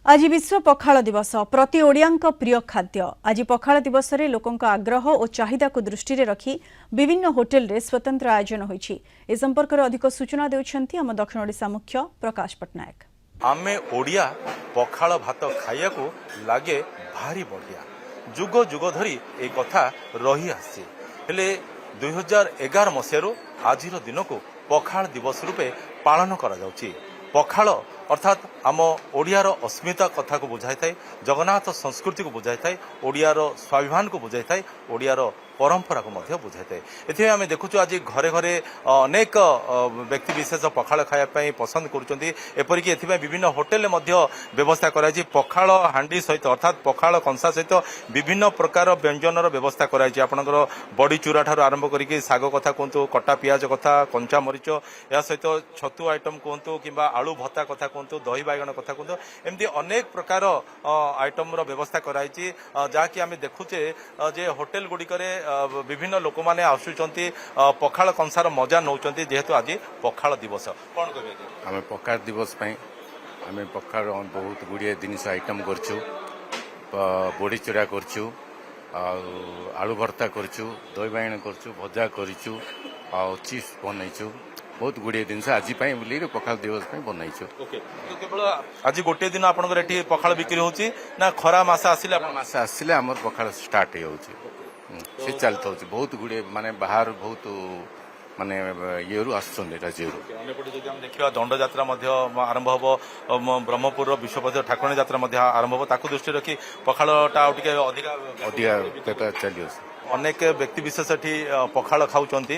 आज विश्व पखाल दिवस प्रति ओडियांक प्रिय खाद्य। आज पखाल दिवस रे लोकंक आग्रह और चाहिदा को दृष्टि रे रखी विभिन्न होटेल रे स्वतंत्र आयोजन होईछि। ए संपर्क रे अधिक सूचना देउछन्ती हम दक्षिण ओडिशा मुख्य प्रकाश पटनायक। आमे ओडिया पखाल भात खाइया को लागे भारी बढ़िया। जुग जुग धरी ए कथा रही आसी हेले 2011 मसियारू आजिर दिन को पखाल दिवस रूपे पालन करा जाउछि। पखाल अर्थात आम ओडियार अस्मिता कथा को बुझाई थाए, जगन्नाथ संस्कृति को बुझाई थाए, ओडियार स्वाभिमान को बुझाई थाए, ओडियार परंपरा को मध्य बुझाई थाए। एथि आमे देखुछु आज घरे घरे अनेक व्यक्ति विशेष पखाल खाया पसंद करुचंती। एपरिक एथि विभिन्न होटेल मध्य व्यवस्था कराई। पखाल हांडी सहित अर्थात पखाल कंसा सहित विभिन्न प्रकार व्यंजनर व्यवस्था कराई। आपनकर बड़ी चूरा ठार आरंभ करिक साग कथा कहतु, कटा पियाज कथा, कंचा मरीच, या सहित छतु आइटम कहतु किंबा आलू भत्ता कथा कहतु, दही बाइगण कथा कहतु, एमती अनेक प्रकार आइटम व्यवस्था कराई। जहाँकि आम देखुचे जे होटेल गुड़िकरे विभिन्न लोक मैंने आसुचंती पखाल कंसार मजा नौचंती। जेहेतु आज पखाल दिवस कौन कहे आम पखाल दिवस आम पखाल बहुत गुड़िया जिनिस आइटम करछु, बड़ी चूड़ा करछु, आलू भर्ता करछु, दही बाइगण करछु, भजा करछु, चिप्स बनैछु। बहुत गुड़िया जिनस आज पखाल दिवस बनईछु। केवल आज गोटे दिन आपनकर एठी पखाल बिक्री होची ना खरा मास आसिले आमर पखाल स्टार्ट से चलता होची। बहुत गुड़िया माने बाहर बहुत माने ये राज्य देखा दंड यात्रा आरंभ हम ब्रह्मपुर विश्व प्रसिद्ध ठाकुराणी यात्रा आरंभ हम ताकू दृष्टि रखी पखालटा अधिका चली। अनेक व्यक्ति विशेष एठी पखाल खाउचंती,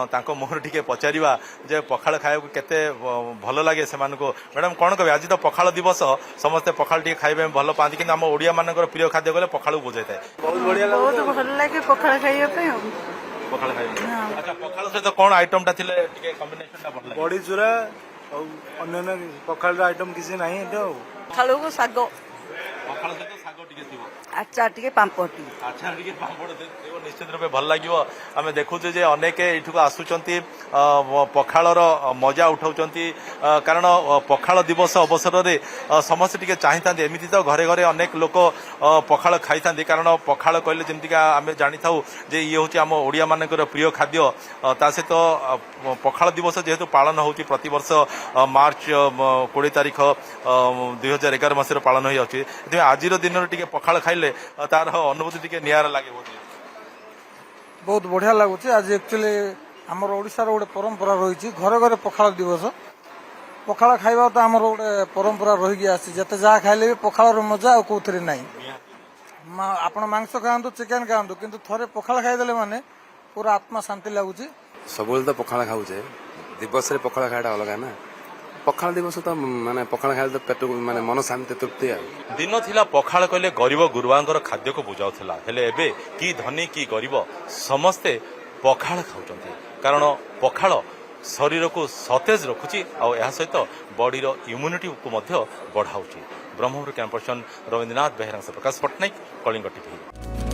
तांको मुहर टिके पचारिबा जे पखाल खाइबा केते भल लागे सेमानको। मैडम कोन कहबे आज तो पखाल दिवस, समस्त पखाल टिके खाइबे भल पांती, किंतु हम ओडिया मानकर प्रिय खाद्य गले पखाल बुझाई थाए। बहुत बढ़िया लागे, बहुत भल लागे पखाल खाइबा पे। पखाल खाइबा अच्छा पखाल से तो कोन आइटमटा थिले टिके कॉम्बिनेशनटा भल लागे? बड़ी चूरा और अन्य पखाल आइटम किसी नहीं एटा। खालो को साग पखाल से तो साग टिके थिबो, आचार टिके पांपड़ निश्चित रूपे भल लगे। आम देखुचे जे अनेक एठुक आसुचंती पखालर मजा उठाउचंती, कारण पखाल दिवस अवसर रे समस्त टिके चाहिथांती। एमिति तो घरे घरे अनेक लोक पखाल खाइथांती, कारण पखाल कहले जेमतिका आमे जानि थाउ जे ये होची आम ओडिया मानकर प्रिय खाद्य। ता सहित पखाल दिवस जेहेतु पालन होची प्रति वर्ष मार्च 20 तारिख 2011 मसिर पालन होई अछि। आज दिन टिके पखाल खाइले तार अनुभूति टिके नियारा लागे। बहुत बढ़िया लगुच। आज एक्चुअली आमर ओडिशार गोटे परंपरा रही घरे घरे पखाल दिवस। पखाल खाइबा तो आमर गोटे परंपरा रही आसी। जते जहाँ खाइले भी पखाल मजा कौन ना। आपण मांस खातु, चिकेन खातु, किंतु थरे पखाल खाईदे माने पूरा आत्मा शांति लगुच। सब तो पखाल खाऊे दिवस रे पखाल खाटा अलग ना। पखाल दिवस तो माने पखाल खाए तो पेट माने मन शांति तृप्ति। दिन थिला पखाल कहले गरीब गुरुवांकर खाद्य को बुझाउथिला, हेले एबे की धनी की गरीब समस्ते पखाल खाउचंती, कारण पखाल शरीर को सतेज रखुची और यह सहित बॉडीर इम्यूनिटी को मध्य बढ़ाउची। ब्रह्मपुर कैंपस रविंद्रनाथ बेहरा प्रकाश पटनायक, कलिंग टीवी।